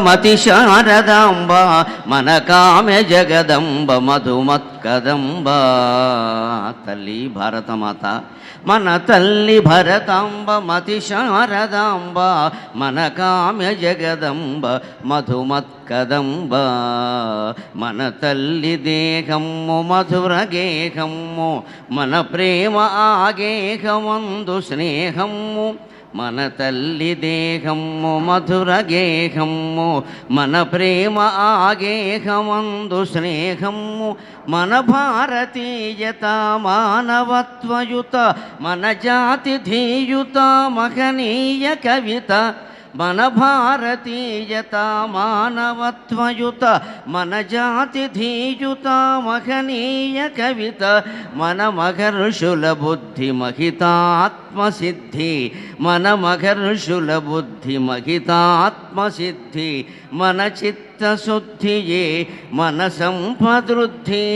మతి శారదాంబ మన కామ్య జగదంబ మధుమత్కదంబ. తల్లి భారతమాత మన తల్లి భరతాంబ మతి శారదాంబ మన కామ్య జగదంబ మధుమత్కదంబ. మన తల్లి దేహము మధుర గేహము మన ప్రేమ ఆగేహమందు స్నేహము. మన తల్లి దేహము మధుర గేహము మన ప్రేమ ఆగేహమందు స్నేహము. మన భారతీయత మానవత్వయుత మన జాతి ధీయుత మహనీయ కవిత. మన భారతీయత మానవత్వయుత మన జాతి ధీయుత మహనీయ కవిత. మన మహర్షుల బుద్ధి మహితాత్మసిద్ధి మన మహర్షుల బుద్ధి మహితాత్మసిద్ధి. మన చిత్తశుద్ధియే మన సంపదృద్ధి.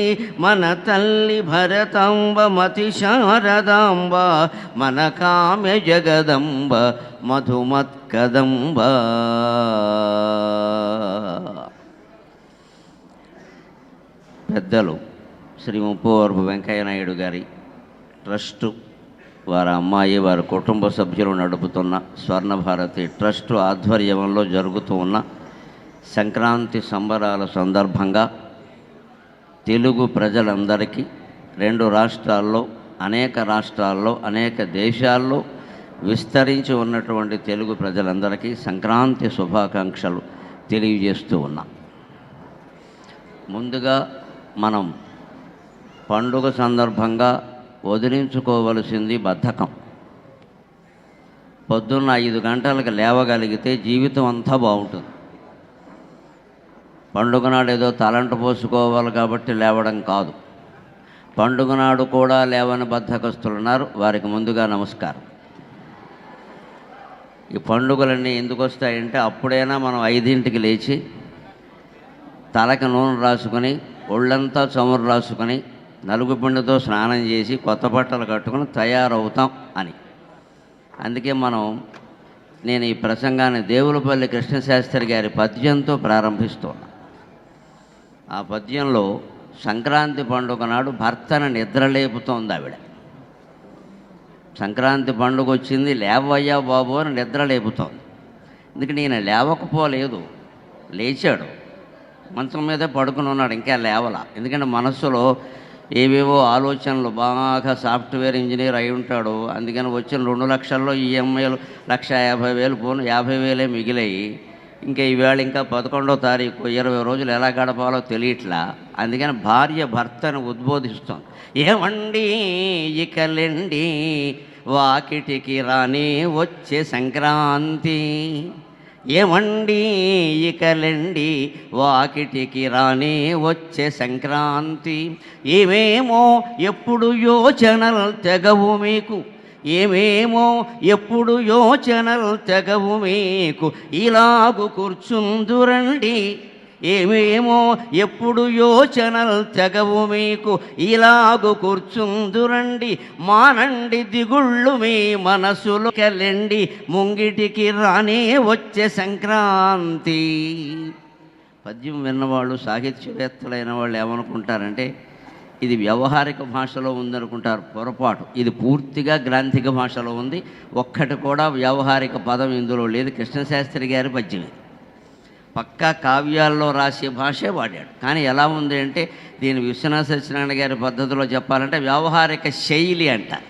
మన తల్లి భరతాంబ మతి శారదాంబ మన కామ్య జగదంబ మధుమత్కదంబ. పెద్దలు శ్రీ ముప్పవరపు వెంకయ్య నాయుడు గారి ట్రస్టు, వారి అమ్మాయి వారి కుటుంబ సభ్యులు నడుపుతున్న స్వర్ణభారతి ట్రస్టు ఆధ్వర్యంలో జరుగుతూ ఉన్న సంక్రాంతి సంబరాల సందర్భంగా తెలుగు ప్రజలందరికీ రెండు రాష్ట్రాల్లో అనేక దేశాల్లో విస్తరించి ఉన్నటువంటి తెలుగు ప్రజలందరికీ సంక్రాంతి శుభాకాంక్షలు తెలియజేస్తూ ఉన్నాం. ముందుగా మనం పండుగ సందర్భంగా వదిలించుకోవలసింది బద్ధకం. పొద్దున్న 5 గంటలకు లేవగలిగితే జీవితం అంతా బాగుంటుంది. పండుగ నాడు ఏదో తలంటు పోసుకోవాలి కాబట్టి లేవడం కాదు. పండుగ నాడు కూడా లేవని బద్ధకస్తులున్నారు, వారికి ముందుగా నమస్కారం. ఈ పండుగలన్నీ ఎందుకు వస్తాయంటే అప్పుడైనా మనం 5ంటికి లేచి తలకి నూనె రాసుకొని ఒళ్ళంతా చమురు రాసుకొని నలుగు పిండితో స్నానం చేసి కొత్త బట్టలు కట్టుకొని తయారవుతాం అని. అందుకే నేను ఈ ప్రసంగాన్ని దేవులపల్లి కృష్ణశాస్త్రి గారి పద్యంతో ప్రారంభిస్తున్నాను. ఆ పద్యంలో సంక్రాంతి పండుగ నాడు భర్తను నిద్రలేపుతోంది ఆవిడ. సంక్రాంతి పండుగ వచ్చింది, లేవయ్యా బాబు అని నిద్ర లేపుతోంది. ఎందుకంటే ఈయన లేవకపోలేదు, లేచాడు, మంచం మీదే పడుకుని ఉన్నాడు, ఇంకా లేవలా. ఎందుకంటే మనస్సులో ఏవేవో ఆలోచనలు, బాగా సాఫ్ట్వేర్ ఇంజనీర్ అయి ఉంటాడు. అందుకని వచ్చిన 2 లక్షల్లో ఈఎంఐలు 1,50,000 పోను 50,000 మిగిలాయి. ఇంకా ఈవేళ ఇంకా 11వ తారీఖు 20 రోజులు ఎలా గడపాలో తెలియట్లా. అందుకని భార్య భర్తను ఉద్బోధిస్తోంది. ఏమండి ఇకలెండి వాకిటికి రాని వచ్చే సంక్రాంతి. ఏమండి ఇకలెండి వాకిటికి రాని వచ్చే సంక్రాంతి. ఏమేమో ఎప్పుడు యోచనలు తెగవు మీకు, ఏమేమో ఎప్పుడు యోచనలు తెగవు మీకు, ఇలాగు కూర్చుందురండి. ఏమేమో ఎప్పుడు యోచనలు తెగవు మీకు, ఇలాగు కూర్చుందురండి. మానండి దిగుళ్ళు మీ మనసులో కెళ్ళండి, ముంగిటికి రానే వచ్చే సంక్రాంతి. పద్యం విన్నవాళ్ళు, సాహిత్యవేత్తలైన వాళ్ళు ఏమనుకుంటారంటే ఇది వ్యవహారిక భాషలో ఉందనుకుంటారు. పొరపాటు. ఇది పూర్తిగా గ్రాంథిక భాషలో ఉంది. ఒక్కటి కూడా వ్యవహారిక పదం ఇందులో లేదు. కృష్ణశాస్త్రి గారి పద్యమే. పక్కా కావ్యాల్లో రాసే భాషే వాడాడు. కానీ ఎలా ఉంది అంటే దీని విశ్వనాథ సత్యనారాయణ గారి పద్ధతిలో చెప్పాలంటే వ్యవహారిక శైలి అంటారు.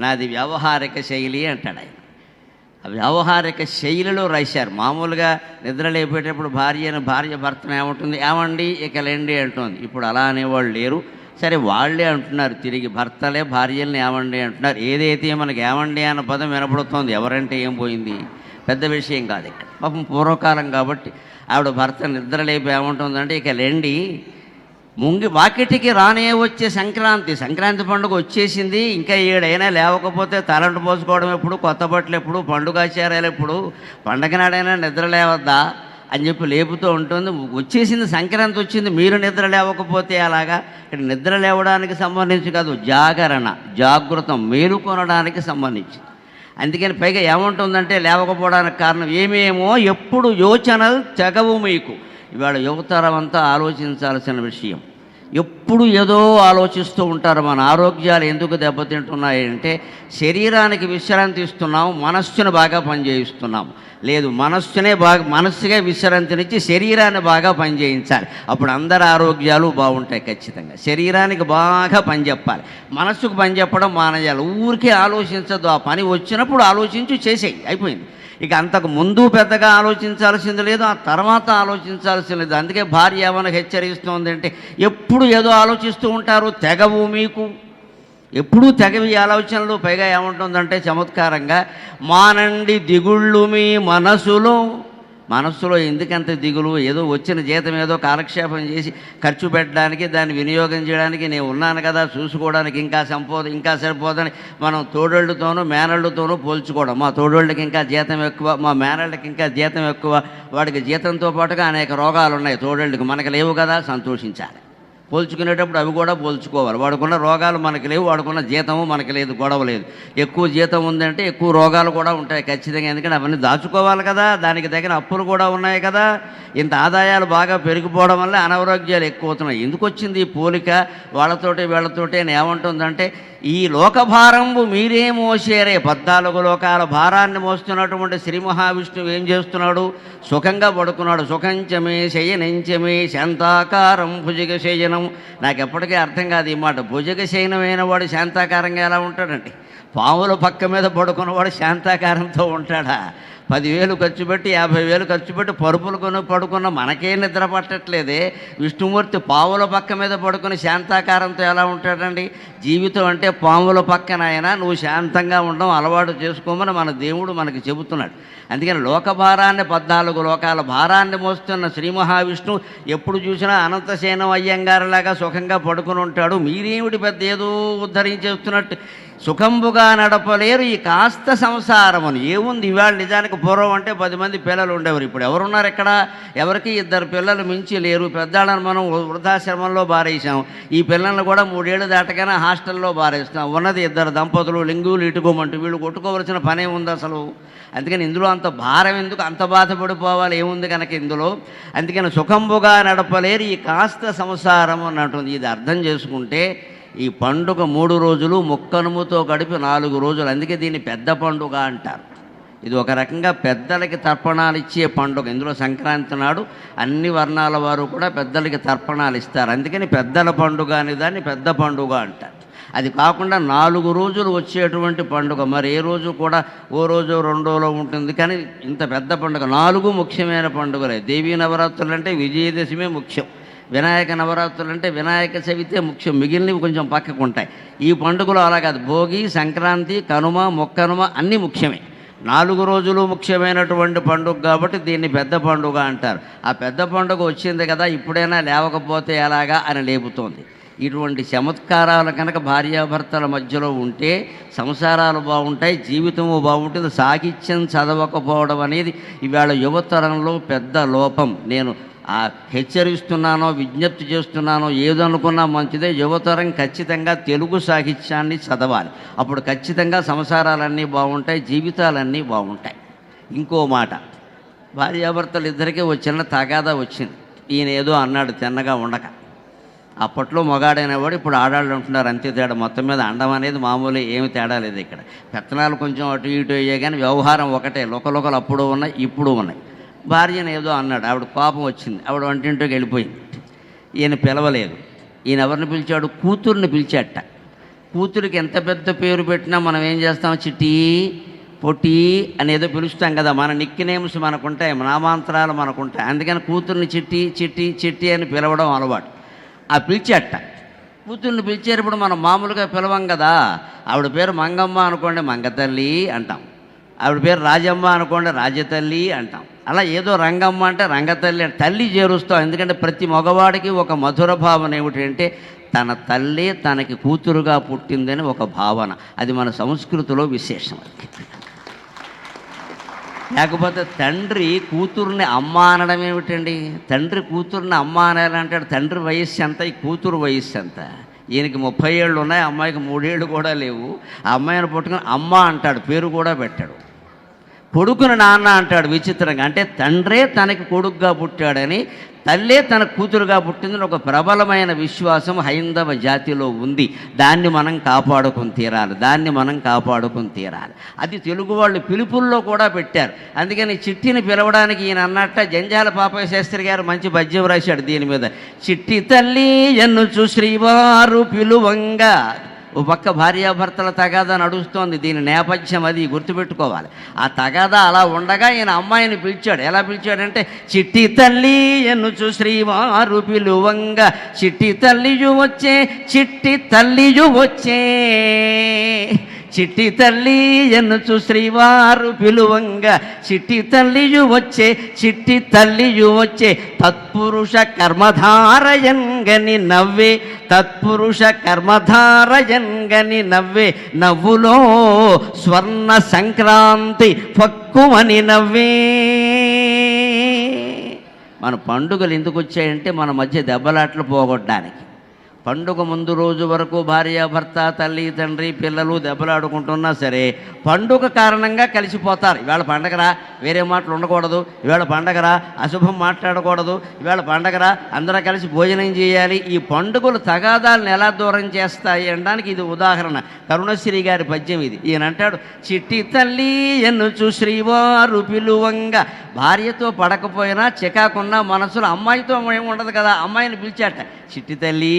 నాది వ్యవహారిక శైలి అంటాడు ఆయన. ఆ వ్యవహారిక శైలిలో రాశారు. మామూలుగా నిద్ర లేపేటప్పుడు భార్య భర్తను ఏమంటుంది, ఏమండి ఇకలేండి అంటుంది. ఇప్పుడు అలా అనేవాళ్ళు లేరు. సరే వాళ్ళే అంటున్నారు తిరిగి, భర్తలే భార్యల్ని ఏమండి అంటున్నారు. ఏదైతే మనకి ఏమండి అన్న పదం వినపడుతోంది. ఎవరంటే ఏం పోయింది, పెద్ద విషయం కాదు. ఇక్కడ పాపం పూర్వకాలం కాబట్టి ఆవిడ భర్త నిద్ర లేపి ఏమంటుందంటే ఇక లేండి వాకిటికి రానే వచ్చే సంక్రాంతి పండుగ వచ్చేసింది. ఇంకా ఏడైనా లేవకపోతే తలంటు పోసుకోవడం ఎప్పుడు, కొత్త బట్టలు ఎప్పుడు, పండుగాచారాలు ఎప్పుడు, పండగ నాడైనా నిద్ర లేవద్దా అని చెప్పి లేపుతూ ఉంటుంది. వచ్చేసింది సంక్రాంతి వచ్చింది, మీరు నిద్ర లేవకపోతే అలాగా. ఇక్కడ నిద్ర లేవడానికి సంబంధించి కాదు, జాగరణ, జాగృతం, మేలుకొనడానికి సంబంధించి. అందుకని పైగా ఏముంటుందంటే లేవకపోవడానికి కారణం ఏమేమో ఎప్పుడు యోచనలు తెగవు మీకు. ఇవాళ యువతరం అంతా ఆలోచించాల్సిన విషయం. ఎప్పుడు ఏదో ఆలోచిస్తూ ఉంటారు. మన ఆరోగ్యాలు ఎందుకు దెబ్బతింటున్నాయంటే శరీరానికి విశ్రాంతి ఇస్తున్నాం, మనస్సును బాగా పనిచేయిస్తున్నాం. లేదు, మనస్సుగా విశ్రాంతినిచ్చి శరీరాన్ని బాగా పనిచేయించాలి. అప్పుడు అందరి ఆరోగ్యాలు బాగుంటాయి. ఖచ్చితంగా శరీరానికి బాగా పని చెప్పాలి, మనస్సుకు పని చెప్పడం మానేయాలి. ఊరికే ఆలోచించద్దు, ఆ పని వచ్చినప్పుడు ఆలోచించి చేసేయి, అయిపోయింది. ఇక అంతకు ముందు పెద్దగా ఆలోచించాల్సింది లేదు, ఆ తర్వాత ఆలోచించాల్సింది లేదు. అందుకే భార్య ఏమైనా హెచ్చరిస్తుంది అంటే ఎప్పుడు ఏదో ఆలోచిస్తూ ఉంటారు, తెగవు మీకు, ఎప్పుడూ తెగవి ఆలోచనలు. పైగా ఏముంటుందంటే చమత్కారంగా, మానండి దిగుళ్ళు మీ మనస్సులో ఎందుకంత దిగులు? ఏదో వచ్చిన జీతం ఏదో కాలక్షేపం చేసి ఖర్చు పెట్టడానికి, దాన్ని వినియోగం చేయడానికి నేను ఉన్నాను కదా, చూసుకోవడానికి ఇంకా సరిపోదని మనం తోడోళ్ళతోనూ మేనళ్ళతోనూ పోల్చుకోవడం. మా తోడోళ్ళకి ఇంకా జీతం ఎక్కువ, మా మేనళ్ళకి ఇంకా జీతం ఎక్కువ. వాడికి జీతంతో పాటుగా అనేక రోగాలు ఉన్నాయి తోడోళ్ళకి, మనకు లేవు కదా, సంతోషించాలి. పోల్చుకునేటప్పుడు అవి కూడా పోల్చుకోవాలి. వాడుకున్న రోగాలు మనకి లేవు, వాడుకున్న జీతము మనకి లేదు, గొడవ లేదు. ఎక్కువ జీతం ఉందంటే ఎక్కువ రోగాలు కూడా ఉంటాయి ఖచ్చితంగా. ఎందుకంటే అవన్నీ దాచుకోవాలి కదా, దానికి తగిన అప్పులు కూడా ఉన్నాయి కదా. ఇంత ఆదాయాలు బాగా పెరిగిపోవడం వల్ల అనారోగ్యాలు ఎక్కువ అవుతున్నాయి. ఎందుకు వచ్చింది ఈ పోలిక వాళ్ళతోటి వీళ్ళతోటి అని? ఏమంటుందంటే, ఈ లోకభారంబు మీరే మోసేరే. 14 లోకాల భారాన్ని మోస్తున్నటువంటి శ్రీ మహావిష్ణువు ఏం చేస్తున్నాడు? సుఖంగా పడుకున్నాడు. సుఖంచమే శయనంచమే శాంతాకారం భుజగ శయనం. నాకు ఎప్పటికీ అర్థం కాదు ఈ మాట. భుజగ శయనమైన వాడు శాంతాకారంగా ఎలా ఉంటాడండి? పాముల పక్క మీద పడుకున్నవాడు శాంతాకారంతో ఉంటాడా? 10,000 ఖర్చు పెట్టి 50,000 ఖర్చు పెట్టి పరుపులు పడుకున్న మనకే నిద్ర పట్టట్లేదే. విష్ణుమూర్తి పావుల పక్క మీద పడుకుని శాంతాకారంతో ఎలా ఉంటాడండి? జీవితం అంటే పాముల పక్కన అయినా నువ్వు శాంతంగా ఉండడం అలవాటు చేసుకోమని మన దేవుడు మనకి చెబుతున్నాడు. అందుకని లోకభారాన్ని 14 లోకాల భారాన్ని మోస్తున్న శ్రీ మహావిష్ణువు ఎప్పుడు చూసినా అనంతసేనం అయ్యంగారులాగా సుఖంగా పడుకుని ఉంటాడు. మీరేమిటి పెద్ద ఏదో ఉద్ధరించేస్తున్నట్టు సుఖంబుగా నడపలేరు ఈ కాస్త సంసారమును. ఏముంది ఇవాళ? నిజానికి పూర్వం అంటే 10 మంది పిల్లలు ఉండేవారు. ఇప్పుడు ఎవరున్నారు ఇక్కడ? ఎవరికి 2 పిల్లలు మించి లేరు. పెద్దాళ్ళని మనం వృద్ధాశ్రమంలో బారేసాం. ఈ పిల్లల్ని కూడా 3 ఏళ్ళు దాటగానే హాస్టల్లో బారేస్తాం. ఉన్నది 2 దంపతులు, లింగులు ఇటుకోమంటూ వీళ్ళు కొట్టుకోవలసిన పనే ఉంది అసలు. అందుకని ఇందులో అంత భారం ఎందుకు, అంత బాధపడిపోవాలి? ఏముంది కనుక ఇందులో? అందుకని సుఖంబుగా నడపలేరు ఈ కాస్త సంసారం అని అంటుంది. ఇది అర్థం చేసుకుంటే ఈ పండుగ 3 రోజులు ముక్కనుముతో గడిపి 4 రోజులు. అందుకే దీన్ని పెద్ద పండుగ అంటారు. ఇది ఒక రకంగా పెద్దలకి తర్పణాలు ఇచ్చే పండుగ. ఇందులో సంక్రాంతి నాడు అన్ని వర్ణాల వారు కూడా పెద్దలకి తర్పణాలు ఇస్తారు. అందుకని పెద్దల పండుగ అనే దాన్ని పెద్ద పండుగ అంటారు. అది కాకుండా 4 రోజులు వచ్చేటువంటి పండుగ మరి ఏ రోజు కూడా ఓ రోజు 2 ఉంటుంది. కానీ ఇంత పెద్ద పండుగ 4 ముఖ్యమైన పండుగలే. దేవీ నవరాత్రులు అంటే విజయదశమి ముఖ్యం, వినాయక నవరాత్రులు అంటే వినాయక చవితే ముఖ్యం, మిగిలినవి కొంచెం పక్కకు ఉంటాయి. ఈ పండుగలు అలా కాదు. భోగి, సంక్రాంతి, కనుమ, మొక్కనుమ అన్నీ ముఖ్యమే. 4 రోజులు ముఖ్యమైనటువంటి పండుగ కాబట్టి దీన్ని పెద్ద పండుగ అంటారు. ఆ పెద్ద పండుగ వచ్చింది కదా, ఇప్పుడైనా లేవకపోతే ఎలాగా అని లేపుతోంది. ఇటువంటి చమత్కారాలు కనుక భార్యాభర్తల మధ్యలో ఉంటే సంసారాలు బాగుంటాయి, జీవితము బాగుంటుంది. సాహిత్యం చదవకపోవడం అనేది ఇవాళ యువతరంలో పెద్ద లోపం. నేను హెచ్చరిస్తున్నానో విజ్ఞప్తి చేస్తున్నానో ఏదనుకున్నా మంచిదే. యువతరం ఖచ్చితంగా తెలుగు సాహిత్యాన్ని చదవాలి. అప్పుడు ఖచ్చితంగా సంసారాలన్నీ బాగుంటాయి, జీవితాలన్నీ బాగుంటాయి. ఇంకో మాట, భార్యాభర్తలు ఇద్దరికీ చిన్న తగాదా వచ్చింది. ఈయన ఏదో అన్నాడు తిన్నగా ఉండక. అప్పట్లో మగాడైనవాడు, ఇప్పుడు ఆడాళ్ళు ఉంటున్నారు, అంతే తేడా. మొత్తం మీద అండం అనేది మామూలు, ఏమి తేడా లేదు ఇక్కడ. పెత్తనాలు కొంచెం అటు ఇటు అయ్యాయి కానీ వ్యవహారం ఒకటే. లోకలోకలు అప్పుడు ఉన్నాయి, ఇప్పుడు ఉన్నాయి. భార్యను ఏదో అన్నాడు, ఆవిడ కోపం వచ్చింది, ఆవిడ వంటింటికి వెళ్ళిపోయింది. ఈయన పిలవలేదు. ఈయన ఎవరిని పిలిచాడు? కూతుర్ని పిలిచాట. కూతురికి ఎంత పెద్ద పేరు పెట్టినా మనం ఏం చేస్తాం? చిట్టి, పొట్టి అనేదో పిలుస్తాం కదా. మన నిక్ నేమ్స్ మనకుంటాయి, నామాంతరాలు మనకుంటాయి. అందుకని కూతుర్ని చిట్టి చిట్టి చిట్టి అని పిలవడం అలవాటు. ఆ పిలిచాట. కూతుర్ని పిలిచేటప్పుడు మనం మామూలుగా పిలవం కదా. ఆవిడ పేరు మంగమ్మ అనుకోండి, మంగతల్లి అంటాం. ఆవిడ పేరు రాజమ్మ అనుకోండి, రాజతల్లి అంటాం. అలా ఏదో రంగమ్మ అంటే రంగతల్లి అంటే తల్లి చేరుస్తాం. ఎందుకంటే ప్రతి మగవాడికి ఒక మధుర భావన ఏమిటంటే తన తల్లి తనకి కూతురుగా పుట్టిందని ఒక భావన. అది మన సంస్కృతిలో విశేషం. లేకపోతే తండ్రి కూతుర్ని అమ్మ అనడం ఏమిటండి? తండ్రి కూతుర్ని అమ్మ అనాలంటాడు. తండ్రి వయస్సు ఎంత, ఈ కూతురు వయస్సు ఎంత? ఈయనకి 30 ఏళ్ళు ఉన్నాయి, అమ్మాయికి 3 ఏళ్ళు కూడా లేవు. ఆ అమ్మాయిని పట్టుకుని అమ్మ అంటాడు, పేరు కూడా పెట్టాడు. కొడుకుని నాన్న అంటాడు విచిత్రంగా. అంటే తండ్రే తనకి కొడుకుగా పుట్టాడని, తల్లే తన కూతురుగా పుట్టిందని ఒక ప్రబలమైన విశ్వాసం హైందవ జాతిలో ఉంది. దాన్ని మనం కాపాడుకుని తీరాలి. అది తెలుగు వాళ్ళు పిలుపుల్లో కూడా పెట్టారు. అందుకని చిట్టిని పిలవడానికి ఈయన అన్నట్ట జంజాల పాపయ్య శాస్త్రి గారు మంచి పద్యం రాశాడు దీని మీద. చిట్టి తల్లి ఎన్నుచు శ్రీవారు పిలువంగా. ఓ పక్క భార్యాభర్తల తగాదా నడుస్తోంది, దీని నేపథ్యం అది గుర్తుపెట్టుకోవాలి. ఆ తగాదా అలా ఉండగా ఈయన అమ్మాయిని పిలిచాడు. ఎలా పిలిచాడంటే, చిట్టి తల్లి ఎన్నుచు శ్రీవారు పిలువంగా, చిట్టి తల్లియు వచ్చే, చిట్టి తల్లియు వచ్చే, చిట్టి తల్లి ఎన్నుచు శ్రీవారు పిలువంగా, చిట్టి తల్లియు వచ్చే, చిట్టి తల్లియు వచ్చే, తత్పురుష కర్మధారయంగని నవ్వే, తత్పురుష కర్మధారయంగని నవ్వే, నవ్వులో స్వర్ణ సంక్రాంతి పక్కువని నవ్వే. మన పండుగలు ఎందుకు వచ్చాయంటే మన మధ్య దెబ్బలాట్లు పోగొట్టడానికి. పండుగ ముందు రోజు వరకు భార్యాభర్త, తల్లి తండ్రి పిల్లలు దెబ్బలాడుకుంటున్నా సరే పండుగ కారణంగా కలిసిపోతారు. ఇవాళ పండగరా, వేరే మాటలు ఉండకూడదు, ఇవాళ పండగరా, అశుభం మాట్లాడకూడదు, ఇవాళ పండగరా, అందరూ కలిసి భోజనం చేయాలి. ఈ పండుగలు తగాదాలను ఎలా దూరం చేస్తాయి అనడానికి ఇది ఉదాహరణ. కరుణశ్రీ గారి పద్యం ఇది. ఈయన అంటాడు, చిట్టి తల్లి ఎన్నుచు శ్రీవారు పిలువంగా. భార్యతో పడకపోయినా చికాకున్నా మనసులో అమ్మాయితో ఏముండదు కదా, అమ్మాయిని పిలిచాట, చిట్టి తల్లి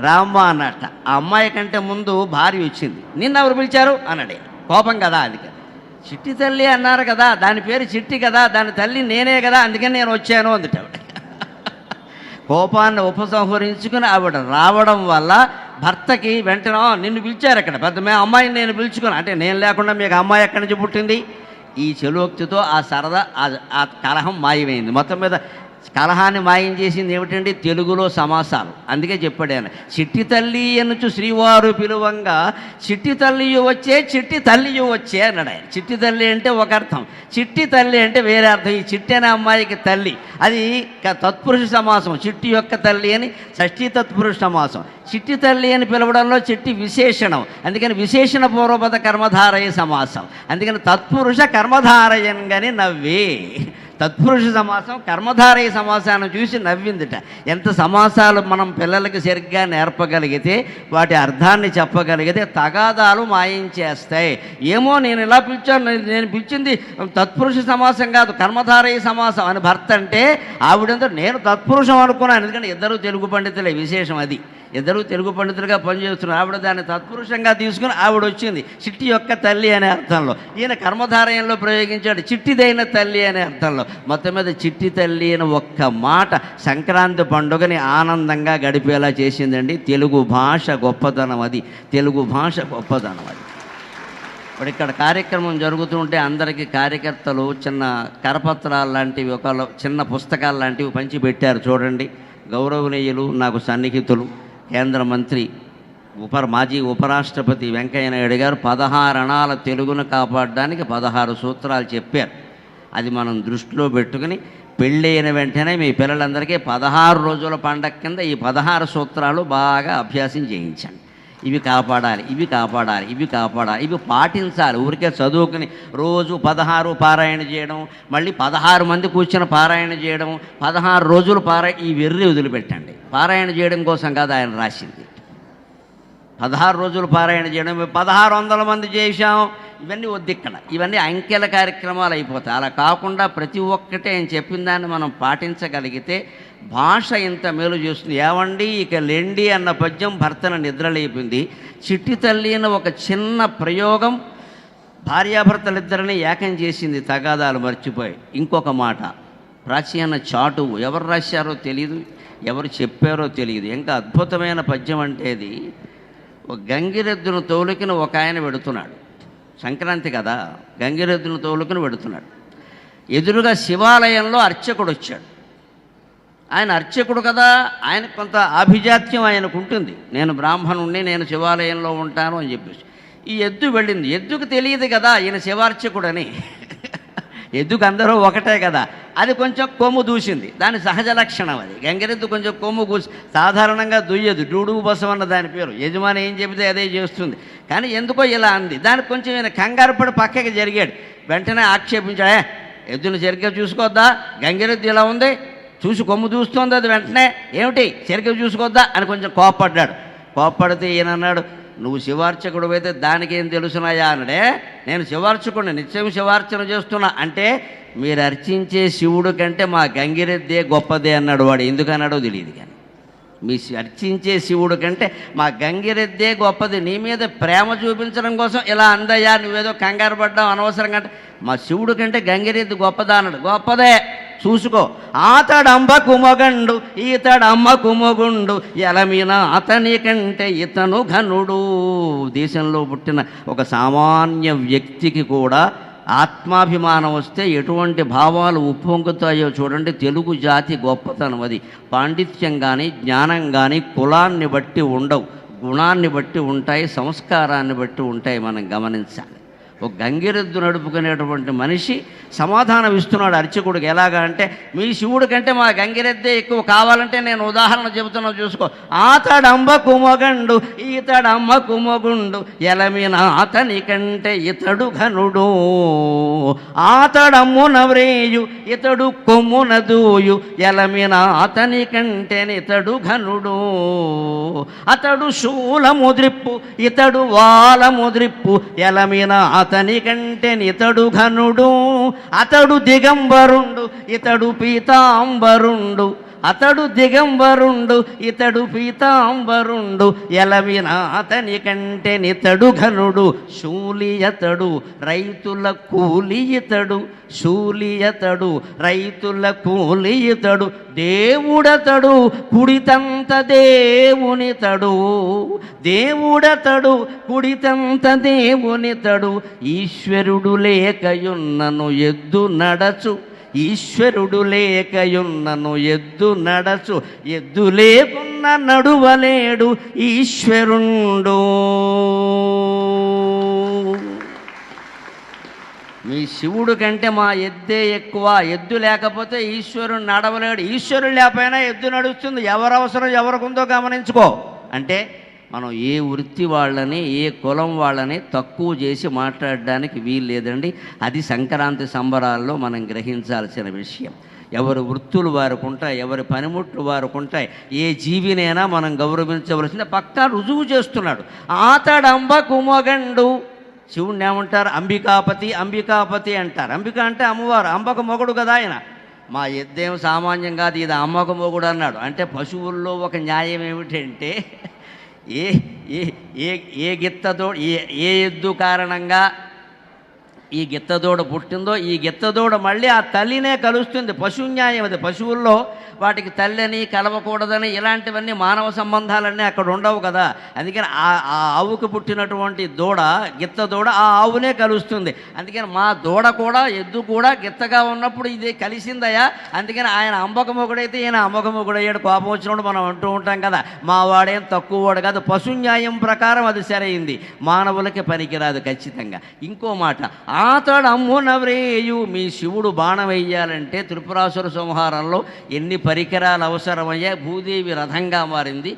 రామ్మ అన్నట్ట. ఆ అమ్మాయి కంటే ముందు భార్య వచ్చింది. నిన్న ఎవరు పిలిచారు అన్నాడు. కోపం కదా, అందుకని చిట్టి తల్లి అన్నారు కదా, దాని పేరు చిట్టి కదా, దాని తల్లి నేనే కదా, అందుకని నేను వచ్చాను అందుట. కోపాన్ని ఉపసంహరించుకుని ఆవిడ రావడం వల్ల భర్తకి వెంటనే నిన్ను పిలిచారు అక్కడ, పెద్ద మేము అమ్మాయిని నేను పిలుచుకుని, అంటే నేను లేకుండా మీకు అమ్మాయి ఎక్కడి నుంచి పుట్టింది. ఈ చెలోక్తితో ఆ సరదా ఆ కలహం మాయమైంది. మొత్తం మీద కలహాన్ని మాయం చేసింది ఏమిటండి, తెలుగులో సమాసాలు. అందుకే చెప్పాడు ఆయన, చిట్టి తల్లి ఎన్నుచు శ్రీవారు పిలువంగా, చిట్టి తల్లియు వచ్చే, చిట్టి తల్లియు వచ్చే అన్నాడు ఆయన. చిట్టి తల్లి అంటే ఒక అర్థం, చిట్టి తల్లి అంటే వేరే అర్థం. ఈ చిట్టి అనే అమ్మాయికి తల్లి, అది తత్పురుష సమాసం. చిట్టి యొక్క తల్లి అని షష్ఠీ తత్పురుష సమాసం. చిట్టి తల్లి అని పిలవడంలో చిట్టి విశేషణం, అందుకని విశేషణ పూర్వపద కర్మధారయ సమాసం. అందుకని తత్పురుష కర్మధారయంగాని నవ్వే. తత్పురుష సమాసం కర్మధారయ సమాసాన్ని చూసి నవ్విందిట. ఎంత సమాసాలు మనం పిల్లలకి సరిగ్గా నేర్పగలిగితే, వాటి అర్థాన్ని చెప్పగలిగితే తగాదాలు మాయించేస్తాయి. ఏమో నేను ఇలా పిలిచాను, నేను పిలిచింది తత్పురుష సమాసం కాదు కర్మధారయ సమాసం అని భర్త అంటే, ఆవిడంతా నేను తత్పురుషం అనుకున్నాను. ఎందుకంటే ఇద్దరు తెలుగు పండితులే, విశేషం అది. ఇద్దరు తెలుగు పండితులుగా పనిచేస్తున్నారు. ఆవిడ దాన్ని తత్పురుషంగా తీసుకుని ఆవిడ వచ్చింది చిట్టి యొక్క తల్లి అనే అర్థంలో. ఈయన కర్మధారయంలో ప్రయోగించాడు చిట్టిదైన తల్లి అనే అర్థంలో. మొత్తం మీద చిట్టి తల్లి అని ఒక్క మాట సంక్రాంతి పండుగని ఆనందంగా గడిపేలా చేసిందండి. తెలుగు భాష గొప్పతనం అది, తెలుగు భాష గొప్పతనం అది. ఇప్పుడు ఇక్కడ కార్యక్రమం జరుగుతుంటే అందరికీ కార్యకర్తలు చిన్న కరపత్రాలు లాంటివి, ఒక చిన్న పుస్తకాలు లాంటివి పంచిపెట్టారు చూడండి. గౌరవనీయులు, నాకు సన్నిహితులు, కేంద్ర మంత్రి మాజీ ఉపరాష్ట్రపతి వెంకయ్య నాయుడు గారు 16 అణాల తెలుగును కాపాడడానికి 16 సూత్రాలు చెప్పారు. అది మనం దృష్టిలో పెట్టుకుని పెళ్ళైన వెంటనే మీ పిల్లలందరికీ 16 రోజుల పండగ కింద ఈ 16 సూత్రాలు బాగా అభ్యాసం చేయించండి. ఇవి కాపాడాలి, ఇవి కాపాడాలి, ఇవి కాపాడాలి, ఇవి పాటించాలి. ఊరికే చదువుకుని రోజు 16 పారాయణ చేయడం, మళ్ళీ 16 మంది కూర్చొని పారాయణ చేయడం, 16 రోజులు ఈ వెర్రి వదిలిపెట్టండి. పారాయణ చేయడం కోసం కాదు ఆయన రాసింది. 16 రోజులు పారాయణ చేయడం, 1600 మంది చేశాం, ఇవన్నీ వద్దు ఇక్కడ. ఇవన్నీ అంకెల కార్యక్రమాలు అయిపోతాయి. అలా కాకుండా ప్రతి ఒక్కటే ఆయన చెప్పిన దాన్ని మనం పాటించగలిగితే భాష ఇంత మేలు చేస్తుంది. ఏవండి ఇక లెండి అన్న పద్యం భర్తను నిద్రలేపింది. చిట్టి తల్లి అన్న ఒక చిన్న ప్రయోగం భార్యాభర్తలిద్దరిని ఏకం చేసింది, తగాదాలు మర్చిపోయి. ఇంకొక మాట, ప్రాచీన చాటువు, ఎవరు రాశారో తెలియదు, ఎవరు చెప్పారో తెలియదు. ఇంకా అద్భుతమైన పద్యం అంటే అది. ఒక గంగిరెద్దును తోలుకుని ఒక ఆయన వెడుతున్నాడు, సంక్రాంతి కదా, గంగిరెద్దును తోలుకుని వెడుతున్నాడు. ఎదురుగా శివాలయంలో అర్చకుడు వచ్చాడు. ఆయన అర్చకుడు కదా, ఆయన కొంత ఆభిజాత్యం ఆయనకు ఉంటుంది. నేను బ్రాహ్మణుణ్ణి, నేను శివాలయంలో ఉంటాను అని చెప్పేసి ఈ ఎద్దు వెళ్ళింది. ఎద్దుకు తెలియదు కదా ఈయన శివార్చకుడని. ఎద్దుకు అందరూ ఒకటే కదా. అది కొంచెం కొమ్ము దూసింది, దాని సహజ లక్షణం అది. గంగిరెద్దు కొంచెం కొమ్ము కూసి సాధారణంగా దుయ్యదు, డూడుగు బసవన్న దాని పేరు. యజమాని ఏం చెబితే అదే చేస్తుంది. కానీ ఎందుకో ఇలా అంది. దానికి కొంచెం ఈయన కంగారు పడి పక్కకి జరిగాడు. వెంటనే ఆక్షేపించాడే, ఎద్దును సరిగ్గా చూసుకోవద్దా, గంగిరెద్దు ఇలా ఉంది, చూసి కొమ్ము దూస్తోంది అది. వెంటనే ఏమిటి సరిగ్గా చూసుకోవద్దా అని కొంచెం కోప్పడ్డాడు. కోప్పడితే ఈయన అన్నాడు, నువ్వు శివార్చకుడు అయితే దానికేం తెలుసునాయా అన్నాడే. నేను శివార్చకుడిని, నిత్యం శివార్చన చేస్తున్నా. అంటే మీరు అర్చించే శివుడు కంటే మా గంగిరెద్దే గొప్పదే అన్నాడు వాడు. ఎందుకన్నాడో తెలియదు కానీ మీ అర్చించే శివుడు కంటే మా గంగిరెద్దే గొప్పది. నీ మీద ప్రేమ చూపించడం కోసం ఇలా అందయ్యా, నువ్వేదో కంగారు పడ్డావు అనవసరంగా. అంటే మా శివుడు కంటే గంగిరెద్దు గొప్పదా అన్నాడు. గొప్పదే, చూసుకో. ఆతడంబకు మొగండు ఈతడమ్మకు మొగుండు ఎలమిన అతని కంటే ఇతను ఘనుడు. దేశంలో పుట్టిన ఒక సామాన్య వ్యక్తికి కూడా ఆత్మాభిమానం వస్తే ఎటువంటి భావాలు ఉప్పొంగుతాయో చూడండి. తెలుగు జాతి గొప్పతనం అది. పాండిత్యం కానీ జ్ఞానం కానీ కులాన్ని బట్టి ఉండవు, గుణాన్ని బట్టి ఉంటాయి, సంస్కారాన్ని బట్టి ఉంటాయి. మనం గమనించాలి. ఒక గంగిరెద్దు నడుపుకునేటువంటి మనిషి సమాధానం ఇస్తున్నాడు అర్చకుడికి. ఎలాగా అంటే, మీ శివుడి కంటే మా గంగిరెద్దే ఎక్కువ. కావాలంటే నేను ఉదాహరణ చెబుతున్నా చూసుకో. ఆతడంబకు మొగండు ఈతడమ్మకు మొగుండు ఎలమిన అతని కంటే ఇతడు ఘనుడు. ఆతడమ్మున వ్రేయు ఇతడు కొమ్మున దూయు ఎలమిన అతని కంటే ఇతడు ఘనుడు. అతడు శూలముద్రిప్పు ఇతడు వాలముద్రిప్పు ఎలమిన అతని కంటే ఇతడు ఘనుడు. అతడు దిగంబరుండు ఇతడు పీతాంబరుండు. అతడు దిగంబరుండు ఇతడు పీతాంబరుండు ఎలవిన అతని కంటే నితడు ఘనుడు. శూలియతడు రైతుల కూలి ఇతడు. శూలియతడు రైతుల కూలి ఇతడు. దేవుడతడు కుడితంత దేవునితడు. దేవుడతడు కుడితంత దేవునితడు. ఈశ్వరుడు లేకయున్నను ఎద్దు నడచు. ఈశ్వరుడు లేకయున్నను ఎద్దు నడచు. ఎద్దు లేకున్న నడువలేడు ఈశ్వరుండు. మీ శివుడు కంటే మా ఎద్దే ఎక్కువ. ఎద్దు లేకపోతే ఈశ్వరుడు నడవలేడు. ఈశ్వరుడు లేకపోయినా ఎద్దు నడుస్తుంది. ఎవరు అవసరం ఎవరికుందో గమనించుకో. అంటే మనం ఏ వృత్తి వాళ్ళని ఏ కులం వాళ్ళని తక్కువ చేసి మాట్లాడడానికి వీలు లేదండి. అది సంక్రాంతి సంబరాల్లో మనం గ్రహించాల్సిన విషయం. ఎవరి వృత్తులు వారికి ఉంటాయి, ఎవరి పనిముట్లు వారికి ఉంటాయి. ఏ జీవినైనా మనం గౌరవించవలసింది. పక్కా రుజువు చేస్తున్నాడు. ఆతడంబకు మొగండు. శివుణ్ణి ఏమంటారు? అంబికాపతి. అంబికాపతి అంటారు. అంబిక అంటే అమ్మవారు, అంబకు మొగుడు కదా ఆయన. మా ఎద్దేం సామాన్యం కాదు, ఇది అమ్మకు మొగుడు అన్నాడు. అంటే పశువుల్లో ఒక న్యాయం ఏమిటంటే, ఏ ఏ ఏ ఏ గిత్తదోడు ఏ ఎద్దు కారణంగా ఈ గిత్తదోడ పుట్టిందో ఈ గిత్తదోడ మళ్ళీ ఆ తల్లినే కలుస్తుంది. పశు న్యాయం అది. పశువుల్లో వాటికి తల్లిని కలవకూడదని ఇలాంటివన్నీ మానవ సంబంధాలన్నీ అక్కడ ఉండవు కదా. అందుకని ఆ ఆవుకు పుట్టినటువంటి దూడ గిత్తదోడ ఆ ఆవునే కలుస్తుంది. అందుకని మా దూడ కూడా ఎద్దు కూడా గిత్తగా ఉన్నప్పుడు ఇది కలిసిందయా. అందుకని ఆయన అంబకమొగుడైతే ఈయన అంబకమొగుడయ్యాడు. కోపం వచ్చినప్పుడు మనం అంటూ ఉంటాం కదా, మా వాడేం తక్కువ వాడు కాదు. పశు న్యాయం ప్రకారం అది సరైంది, మానవులకి పనికిరాదు ఖచ్చితంగా. ఇంకో మాట, ఆతడమ్మున వ్రేయు. మీ శివుడు బాణం వేయాలంటే త్రిపురాసుర సంహారంలో ఎన్ని పరికరాలు అవసరమయ్యాయి. భూదేవి రథంగా మారింది,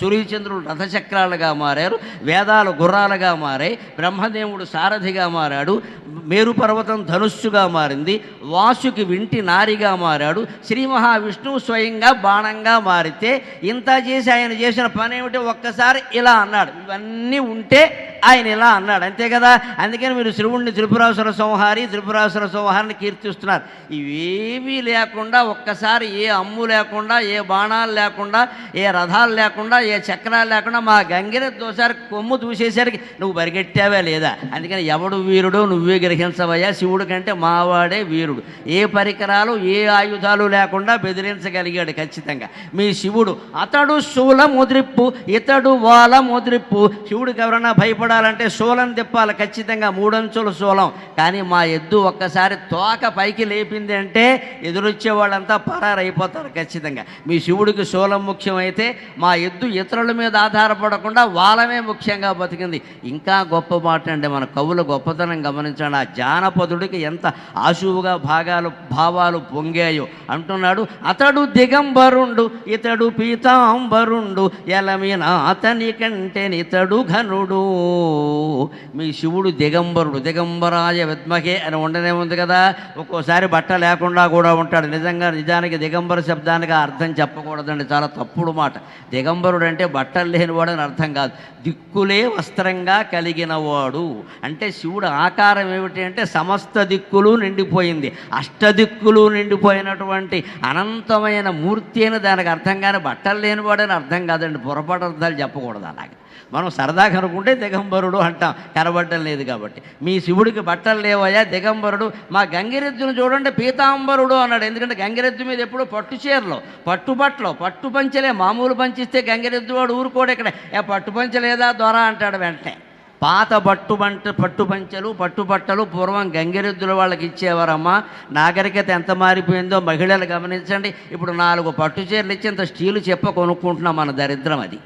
సూర్యచంద్రులు రథచక్రాలుగా మారారు, వేదాలు గుర్రాలుగా మారాయి, బ్రహ్మదేవుడు సారథిగా మారాడు, మేరు పర్వతం ధనుస్సుగా మారింది, వాసుకి వింటి నారిగా మారాడు, శ్రీ మహావిష్ణువు స్వయంగా బాణంగా మారితే ఇంత చేసి ఆయన చేసిన పని ఏమిటి? ఒక్కసారి ఇలా అన్నాడు. ఇవన్నీ ఉంటే ఆయన ఇలా అన్నాడు, అంతే కదా. అందుకని మీరు శివుణ్ణి త్రిపురాసుర సంహారిని కీర్తిస్తున్నారు. ఇవేమీ లేకుండా ఒక్కసారి ఏ అమ్ము లేకుండా, ఏ బాణాలు లేకుండా, ఏ రథాలు లేకుండా, ఏ చక్రాలు లేకుండా మా గంగిరెద్దు ఒకసారి కొమ్ము దూసేసరికి నువ్వు పరిగెట్టావే లేదా? అందుకని ఎవడు వీరుడో నువ్వే గ్రహించవయ్యా. శివుడు కంటే మావాడే వీరుడు. ఏ పరికరాలు ఏ ఆయుధాలు లేకుండా బెదిరించగలిగాడు ఖచ్చితంగా మీ శివుడు. అతడు శూల ముద్రిప్పు ఇతడు వాల ముద్రిప్పు. శివుడికి ఎవరన్నా భయపడాలి బలపడాలంటే శూలం తిప్పాలి ఖచ్చితంగా, 3 అంచుల శూలం. కానీ మా ఎద్దు ఒక్కసారి తోక పైకి లేపింది అంటే ఎదురొచ్చే వాళ్ళంతా పరారైపోతారు ఖచ్చితంగా. మీ శివుడికి శూలం ముఖ్యమైతే మా ఎద్దు ఇతరుల మీద ఆధారపడకుండా వాళ్ళమే ముఖ్యంగా బతికింది. ఇంకా గొప్ప మాట అండి, మన కవుల గొప్పతనం గమనించండి. ఆ జానపదుడికి ఎంత ఆశువుగా భావాలు పొంగాయో అంటున్నాడు. అతడు దిగంబరుండు ఇతడు పీతాంబరుండు ఎలమిన అతని కంటే నితడు ఘనుడు. మీ శివుడు దిగంబరుడు, దిగంబరాయ విద్మహే అని ఉండనే ఉంది కదా. ఒక్కోసారి బట్ట లేకుండా కూడా ఉంటాడు. నిజానికి దిగంబర శబ్దానికి అర్థం చెప్పకూడదండి, చాలా తప్పుడు మాట. దిగంబరుడు అంటే బట్టలు లేనివాడు అని అర్థం కాదు, దిక్కులే వస్త్రంగా కలిగినవాడు. అంటే శివుడు ఆకారం ఏమిటి అంటే సమస్త దిక్కులు నిండిపోయింది, అష్టదిక్కులు నిండిపోయినటువంటి అనంతమైన మూర్తి అని దానికి అర్థం. కానీ బట్టలు లేనివాడని అర్థం కాదండి, పొరపాటు అర్థాలు చెప్పకూడదు. అలాగే మనం సరదాగా అనుకుంటే దిగంబరుడు అంటాం, కనబడ్డం లేదు కాబట్టి. మీ శివుడికి బట్టలు లేవయ్యా దిగంబరుడు. మా గంగిరెద్దును చూడండి పీతాంబరుడు అన్నాడు. ఎందుకంటే గంగిరెద్దు మీద ఎప్పుడు పట్టు చీరలు, పట్టుబట్టలు, పట్టు పంచలే. మామూలు పంచిస్తే గంగిరెద్దు వాడు ఊరుకోడు. ఇక్కడ పట్టు పంచలేదా దొర అంటాడు వెంటనే. పాత పట్టుపంచలు పట్టుబట్టలు పూర్వం గంగిరెద్దుల వాళ్ళకి ఇచ్చేవారమ్మా. నాగరికత ఎంత మారిపోయిందో మహిళలు గమనించండి. ఇప్పుడు 4 పట్టు చీరలు ఇచ్చి ఇంత స్టీలు చెప్ప కొనుక్కుంటున్నాం. మన దరిద్రం అది.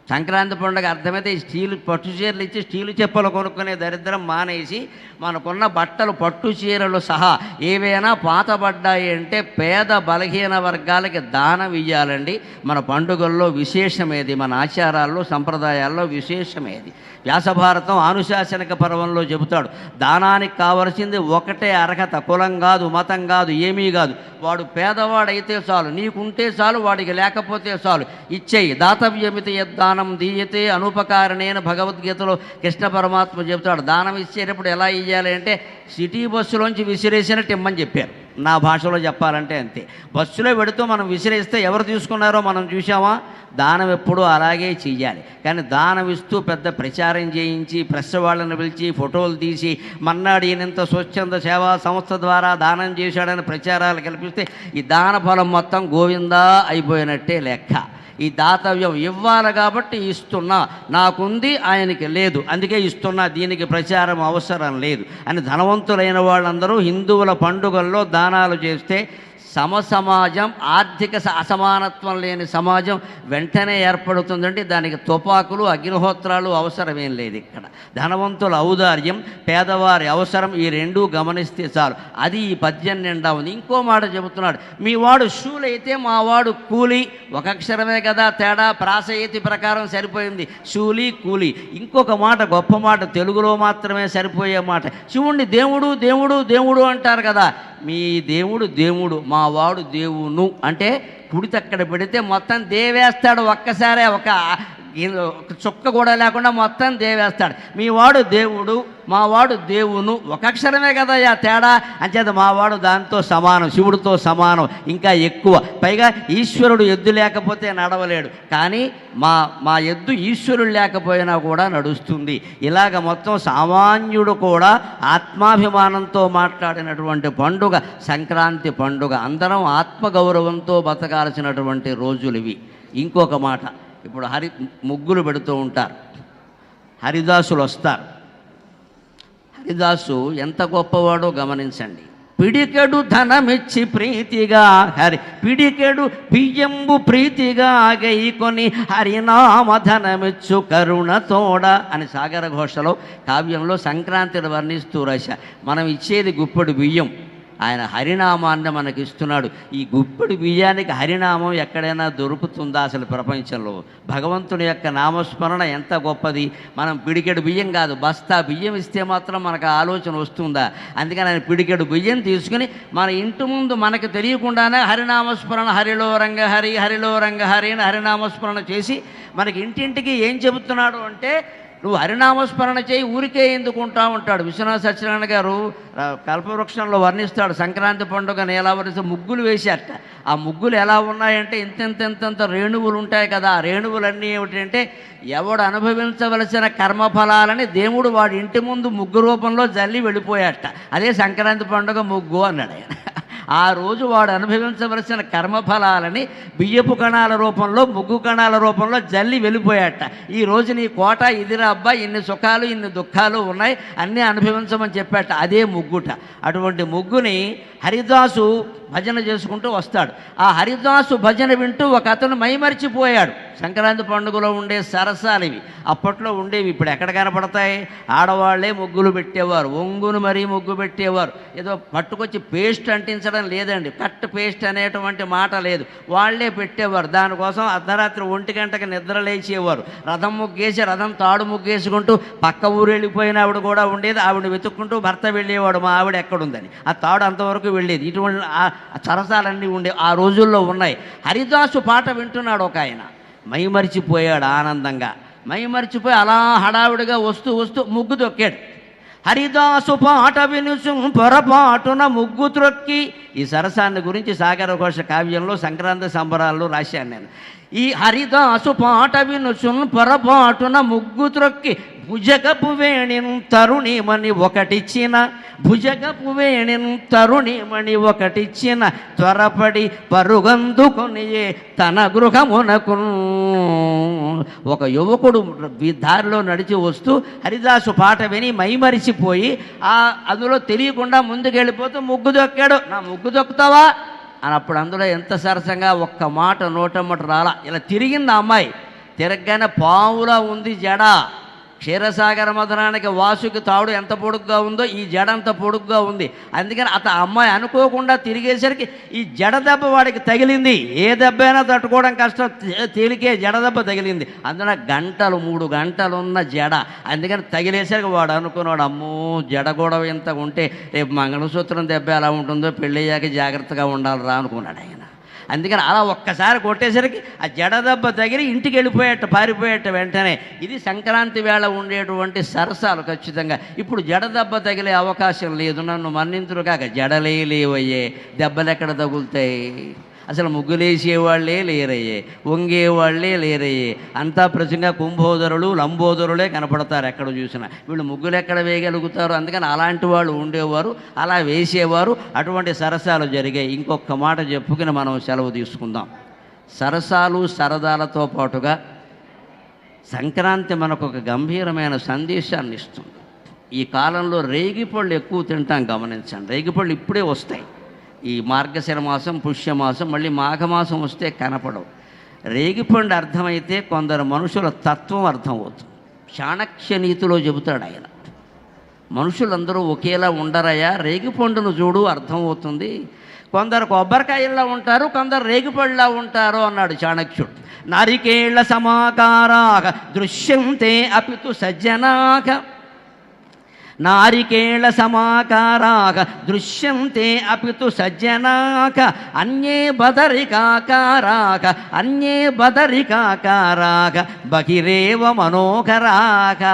సంక్రాంతి పండుగ అర్థమైతే ఈ స్టీలు పట్టు చీరలు ఇచ్చి స్టీలు చెప్పలు కొనుక్కునే దరిద్రం మానేసి మనకున్న బట్టలు పట్టు చీరలు సహా ఏవైనా పాతబడ్డాయి అంటే పేద బలహీన వర్గాలకి దానం ఇయ్యాలండి. మన పండుగల్లో విశేషమేది, మన ఆచారాల్లో సంప్రదాయాల్లో విశేషమేది. వ్యాసభారతం ఆనుశాసనిక పర్వంలో చెబుతాడు, దానానికి కావలసింది ఒకటే అర్హత, కులం కాదు, మతం కాదు, ఏమీ కాదు. వాడు పేదవాడైతే చాలు, నీకుంటే చాలు, వాడికి లేకపోతే చాలు, ఇచ్చేయి. దాతవ్యమితి యద్దానం దీయతే అనుపకారణేన భగవద్గీతలో కృష్ణ పరమాత్మ చెబుతాడు. దానం ఇచ్చేటప్పుడు ఎలా ఇవ్వాలి అంటే సిటీ బస్సులోంచి విసిరేసినట్టు ఇమ్మని చెప్పారు. నా భాషలో చెప్పాలంటే అంతే. బస్సులో పెడుతూ మనం విసిరేస్తే ఎవరు తీసుకున్నారో మనం చూసామా? దానం ఎప్పుడూ అలాగే చెయ్యాలి. కానీ దానం ఇస్తూ పెద్ద ప్రచారం చేయించి ప్రెస్ వాళ్ళని పిలిచి ఫోటోలు తీసి మన్నాడు ఈయనంత స్వచ్ఛంద సేవా సంస్థ ద్వారా దానం చేశాడని ప్రచారాలు కల్పిస్తే ఈ దాన ఫలం మొత్తం గోవిందా అయిపోయినట్టే లెక్క. ఈ దాతవ్యం ఇవ్వాలి కాబట్టి ఇస్తున్నా, నాకుంది ఆయనకి లేదు అందుకే ఇస్తున్నా, దీనికి ప్రచారం అవసరం లేదు అని ధనవంతులైన వాళ్ళందరూ హిందువుల పండుగల్లో దానాలు చేస్తే సమసమాజం, ఆర్థిక అసమానత్వం లేని సమాజం వెంటనే ఏర్పడుతుందండి. దానికి తుపాకులు అగ్నిహోత్రాలు అవసరమేం లేదు. ఇక్కడ ధనవంతుల ఔదార్యం, పేదవారి అవసరం, ఈ రెండూ గమనిస్తే చాలు. అది ఈ పద్యం నిండా ఉంది. ఇంకో మాట చెబుతున్నాడు, మీ వాడు శూలైతే మా వాడు కూలి. ఒక అక్షరమే కదా తేడా, ప్రాసయతి ప్రకారం సరిపోయింది, శూలి కూలి. ఇంకొక మాట, గొప్ప మాట, తెలుగులో మాత్రమే సరిపోయే మాట. శివుణ్ణి దేవుడు దేవుడు దేవుడు అంటారు కదా. మీ దేవుడు దేవుడు, మా వాడు దేవును అంటే కుడితి అక్కడ పెడితే మొత్తం దేవేస్తాడు. ఒక్కసారే ఒక చుక్క కూడా లేకుండా మొత్తం దేవేస్తాడు. మీ వాడు దేవుడు, మా వాడు దేవును, ఒక అక్షరమే కదా యా తేడా. అంచేత మా వాడు దాంతో సమానం, శివుడితో సమానం, ఇంకా ఎక్కువ. పైగా ఈశ్వరుడు ఎద్దు లేకపోతే నడవలేడు, కానీ మా ఎద్దు ఈశ్వరుడు లేకపోయినా కూడా నడుస్తుంది. ఇలాగ మొత్తం సామాన్యుడు కూడా ఆత్మాభిమానంతో మాట్లాడినటువంటి పండుగ సంక్రాంతి పండుగ. అందరం ఆత్మగౌరవంతో బతకాల్సినటువంటి రోజులు ఇవి. ఇంకొక మాట, ఇప్పుడు ముగ్గులు పెడుతూ ఉంటారు, హరిదాసులు వస్తారు. హరిదాసు ఎంత గొప్పవాడో గమనించండి. పిడికెడు ధనమిచ్చి ప్రీతిగా పిడికెడు బియ్యంబు ప్రీతిగా గైకొని హరినామ ధనమిచ్చు కరుణతోడ అని సాగర ఘోషలో కావ్యంలో సంక్రాంతిని వర్ణిస్తూ రాశా. మనం ఇచ్చేది గుప్పెడు బియ్యం, ఆయన హరినామాన్ని మనకి ఇస్తున్నాడు. ఈ గుప్పెడు బియ్యానికి హరినామం ఎక్కడైనా దొరుకుతుందా అసలు ప్రపంచంలో? భగవంతుని యొక్క నామస్మరణ ఎంత గొప్పది. మనం పిడికెడు బియ్యం కాదు, బస్తా బియ్యం ఇస్తే మాత్రం మనకు ఆలోచన వస్తుందా? అందుకని ఆయన పిడికెడు బియ్యం తీసుకుని మన ఇంటి ముందు మనకు తెలియకుండానే హరినామస్మరణ, హరిలో రంగ హరి, హరిలో రంగ హరి అని హరినామస్మరణ చేసి మనకి ఇంటింటికి ఏం చెబుతున్నాడు అంటే, నువ్వు హరినామస్మరణ చేయి, ఊరికే ఎందుకుంటా ఉంటాడు. విశ్వనాథ సత్యనారాయణ గారు కల్పవృక్షంలో వర్ణిస్తాడు సంక్రాంతి పండుగను ఎలా వర్ణిస్తే, ముగ్గులు వేశారట. ఆ ముగ్గులు ఎలా ఉన్నాయంటే ఇంత రేణువులు ఉంటాయి కదా. ఆ రేణువులన్నీ ఏమిటంటే ఎవడు అనుభవించవలసిన కర్మఫలాలని దేవుడు వాడి ఇంటి ముందు ముగ్గు రూపంలో జల్లి వెళ్ళిపోయాట. అదే సంక్రాంతి పండుగ ముగ్గు అన్నాడు ఆయన. ఆ రోజు వాడు అనుభవించవలసిన కర్మఫలాలని బియ్యపు కణాల రూపంలో, ముగ్గు కణాల రూపంలో జల్లి వెళ్ళిపోయాట. ఈ రోజు నీ కోట ఇదిరా అబ్బా, ఇన్ని సుఖాలు ఇన్ని దుఃఖాలు ఉన్నాయి, అన్నీ అనుభవించమని చెప్పాట. అదే ముగ్గుట. అటువంటి ముగ్గుని హరిదాసు భజన చేసుకుంటూ వస్తాడు. ఆ హరిదాసు భజన వింటూ ఒక అతను మైమరిచిపోయాడు. సంక్రాంతి పండుగలో ఉండే సరసాలు ఇవి. అప్పట్లో ఉండేవి, ఇప్పుడు ఎక్కడ కనపడతాయి? ఆడవాళ్లే ముగ్గులు పెట్టేవారు, ఒంగును మరీ ముగ్గు పెట్టేవారు. ఏదో పట్టుకొచ్చి పేస్ట్ అంటించడం లేదండి, కట్ పేస్ట్ అనేటువంటి మాట లేదు, వాళ్లే పెట్టేవారు. దానికోసం అర్ధరాత్రి 1 గంటకి నిద్ర లేచేవారు. రథం ముగ్గేసి, రథం తాడు ముగ్గేసుకుంటూ పక్క ఊరు వెళ్ళిపోయిన ఆవిడ కూడా ఉండేది. ఆవిడ వెతుక్కుంటూ భర్త వెళ్ళేవాడు, మా ఆవిడ ఎక్కడుందని. ఆ తాడు అంతవరకు వెళ్ళేది. ఇటువంటి సరసాలన్నీ ఉండే ఆ రోజుల్లో ఉన్నాయి. హరిదాసు పాట వింటున్నాడు ఒక ఆయన, మైమరిచిపోయాడు ఆనందంగా. మైమరిచిపోయి అలా హడావిడిగా వస్తూ వస్తూ ముగ్గు తొక్కాడు. హరిదాసు పాట వినుసు పొరపాటున ముగ్గు త్రొక్కి. ఈ సరసాన్ని గురించి సాగర ఘోష కావ్యంలో సంక్రాంతి సంబరాల్లో రాశాను నేను. ఈ హరిదాసు పాట వినుసు పొరపాటున ముగ్గు త్రొక్కి భుజగపు వేణిన్ తరుణిమణి ఒకటిచ్చిన, భుజగపు వేణిన్ తరుణిమణి ఒకటిచ్చిన, త్వరపడి పరుగందుకొనియే తన గృహమునకు. ఒక యువకుడు దారిలో నడిచి వస్తూ హరిదాసు పాట విని మైమరిచిపోయి అందులో తెలియకుండా ముందుకెళ్ళిపోతూ ముగ్గు దొక్కాడు. నా ముగ్గు దొక్కుతావా అని. అప్పుడు అందులో ఎంత సరసంగా ఒక్క మాట నోటమ్మట రాలా. ఇలా తిరిగింది ఆ అమ్మాయి. తిరగగానే పావులా ఉంది జడ. క్షీరసాగర మదనానికి వాసుకి తాడు ఎంత పొడుగ్గా ఉందో ఈ జడ అంత పొడుగ్గా ఉంది. అందుకని అమ్మాయి అనుకోకుండా తిరిగేసరికి ఈ జడ దెబ్బ వాడికి తగిలింది. ఏ దెబ్బ అయినా తట్టుకోవడం కష్టం, తేలికే జడ దెబ్బ తగిలింది. అందున 3 గంటలు ఉన్న జడ. అందుకని తగిలేసరికి వాడు అనుకున్నాడు, అమ్మో జడ కూడా ఇంత ఉంటే రేపు మంగళసూత్రం దెబ్బ ఎలా ఉంటుందో, పెళ్ళయ్యాక జాగ్రత్తగా ఉండాలి రా అనుకున్నాడు ఆయన. అందుకని అలా ఒక్కసారి కొట్టేసరికి ఆ జడ దెబ్బ తగిలి ఇంటికి వెళ్ళిపోయేట, పారిపోయేట వెంటనే. ఇది సంక్రాంతి వేళ ఉండేటువంటి సరసాలు ఖచ్చితంగా. ఇప్పుడు జడ దెబ్బ తగిలే అవకాశం లేదు. నన్ను మన్నింతురు కాక జడలే లేవయ్యే, దెబ్బలు ఎక్కడ తగులుతాయి? అసలు ముగ్గులేసేవాళ్లే లేరయ్యే, వంగేవాళ్లే లేరయ్యే. అంతా ప్రజంగా కుంభోదరులు, లంబోదరులే కనపడతారు ఎక్కడ చూసినా. వీళ్ళు ముగ్గులు ఎక్కడ వేయగలుగుతారు? అందుకని అలాంటి వాళ్ళు ఉండేవారు, అలా వేసేవారు. అటువంటి సరసాలు జరిగాయి. ఇంకొక మాట చెప్పుకుని మనం సెలవు తీసుకుందాం. సరసాలు సరదాలతో పాటుగా సంక్రాంతి మనకు ఒక గంభీరమైన సందేశాన్ని ఇస్తుంది. ఈ కాలంలో రేగిపళ్ళు ఎక్కువ తింటాం, గమనించండి. రేగిపళ్ళు ఇప్పుడే వస్తాయి. ఈ మార్గశిర మాసం, పుష్యమాసం, మళ్ళీ మాఘమాసం వస్తే కనపడవు. రేగిపండు అర్థమైతే కొందరు మనుషుల తత్వం అర్థమవుతుంది. చాణక్య నీతిలో చెబుతాడు ఆయన, మనుషులందరూ ఒకేలా ఉండరయ్యా, రేగిపండును చూడు అర్థమవుతుంది. కొందరు కొబ్బరికాయల్లా ఉంటారు, కొందరు రేగిపళ్ళలా ఉంటారు అన్నాడు చాణక్యుడు. నారికేళ్ల సమాకారాక దృశ్యంతే అపితు సజ్జనాక, నారికేళ సమాకారాక దృశ్యంతే అపితు సజ్జనాక, అన్యే బదరికాకారాక, అన్యే బదరికాకారాక, బహిరేవ మనోకరాక.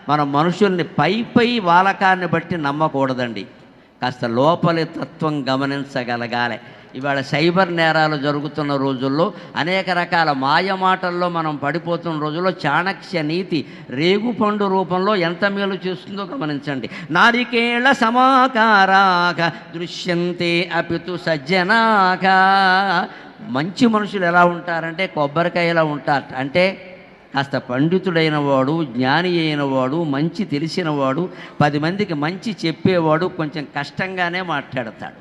మనం మనుషుల్ని పై వాలకాన్ని బట్టి నమ్మకూడదండి. కాస్త లోపలి తత్వం గమనించగలగాలి. ఇవాళ సైబర్ నేరాలు జరుగుతున్న రోజుల్లో, అనేక రకాల మాయమాటల్లో మనం పడిపోతున్న రోజుల్లో చాణక్య నీతి రేగుపండు రూపంలో ఎంత మేలు చేస్తుందో గమనించండి. నారికేళ సమాకారాక దృశ్యంతే అపితు సజ్జనాక. మంచి మనుషులు ఎలా ఉంటారంటే కొబ్బరికాయలా ఉంటారు. అంటే కాస్త పండితుడైన వాడు, జ్ఞాని అయిన వాడు, మంచి తెలిసినవాడు, 10 మందికి మంచి చెప్పేవాడు, కొంచెం కష్టంగానే మాట్లాడతాడు.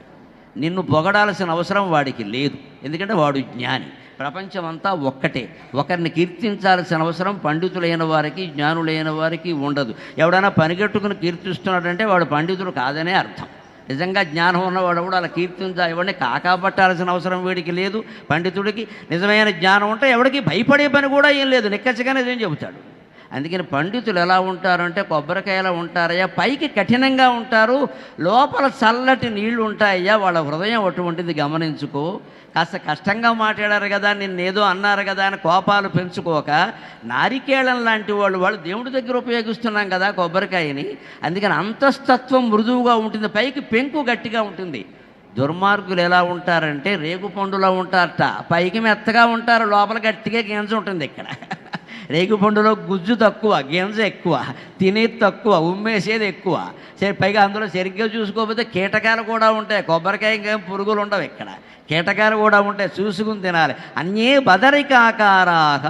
నిన్ను పొగడాల్సిన అవసరం వాడికి లేదు, ఎందుకంటే వాడు జ్ఞాని. ప్రపంచం అంతా ఒక్కటే. ఒకరిని కీర్తించాల్సిన అవసరం పండితులైన వారికి, జ్ఞానులైన వారికి ఉండదు. ఎవడైనా పనిగట్టుకుని కీర్తిస్తున్నాడంటే వాడు పండితుడు కాదనే అర్థం. నిజంగా జ్ఞానం ఉన్నవాడు కూడా అలా ఎవరిని కాకాపట్టాల్సిన అవసరం వీడికి లేదు. పండితుడికి నిజమైన జ్ఞానం ఉంటే ఎవడికి భయపడే పని కూడా ఏం లేదు, నిక్కచ్చిగానే ఏం చెబుతాడు. అందుకని పండితులు ఎలా ఉంటారంటే కొబ్బరికాయలా ఉంటారయ్యా, పైకి కఠినంగా ఉంటారు, లోపల చల్లటి నీళ్లు ఉంటాయ్యా. వాళ్ళ హృదయం అటువంటిది, గమనించుకో. కాస్త కష్టంగా మాట్లాడారు కదా, నిన్నేదో అన్నారు కదా అని కోపాలు పెంచుకోక, నారికేళం లాంటి వాళ్ళు దేవుడి దగ్గర ఉపయోగిస్తున్నాం కదా కొబ్బరికాయని. అందుకని అంతస్తత్వం మృదువుగా ఉంటుంది, పైకి పెంకు గట్టిగా ఉంటుంది. దుర్మార్గులు ఎలా ఉంటారంటే రేగుపండులా ఉంటారట, పైకి మెత్తగా ఉంటారు, లోపల గట్టిగా గింజ ఉంటుంది. ఇక్కడ రేగుపండులో గుజ్జు తక్కువ, గింజ ఎక్కువ. తినేది తక్కువ, ఉమ్మేసేది ఎక్కువ. సరే, పైగా అందులో సరిగ్గా చూసుకోకపోతే కీటకాలు కూడా ఉంటాయి. కొబ్బరికాయ ఇంకేం పురుగులు ఉండవు, ఇక్కడ కీటకాలు కూడా ఉంటాయి, చూసుకుని తినాలి. అన్యే బదరిక ఆకారాహ,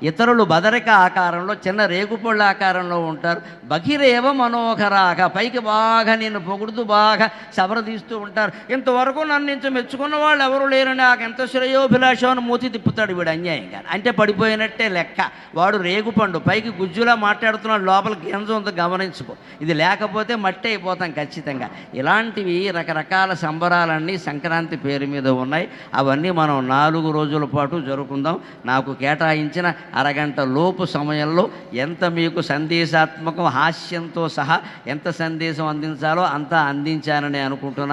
ఇతరులు బదరిక ఆకారంలో చిన్న రేగుపళ్ళ ఆకారంలో ఉంటారు. బహిరేవ మనోహరాహ, పైకి బాగా నిన్ను పొగుడుతూ బాగా సవరదీస్తూ ఉంటారు. ఇంతవరకు నన్ను ఇంత మెచ్చుకున్న వాళ్ళు ఎవరు లేరని నాకు ఎంత శ్రేయోభిలాషం అని మూతి తిప్పుతాడు వీడు అన్యాయంగా. అంటే పడిపోయినట్టే లెక్క. వాడు రేగుపండు, పైకి గుజ్జులా మాట్లాడుతున్నాడు, లోపల గింజ ఉందో గమనించుకో. ఇది లేకపోతే మట్టి అయిపోతాం ఖచ్చితంగా. ఇలాంటివి రకరకాల సంబరాలన్నీ సంక్రాంతి పేరు మీద ఉన్నాయి. అవన్నీ మనం 4 రోజుల పాటు జరుపుకుందాం. నాకు కేటాయించిన అరగంట లోపు సమయంలో ఎంత మీకు సందేశాత్మకం, హాస్యంతో సహా ఎంత సందేశం అందించాలో అంతా అందించానని అనుకుంటున్నాను.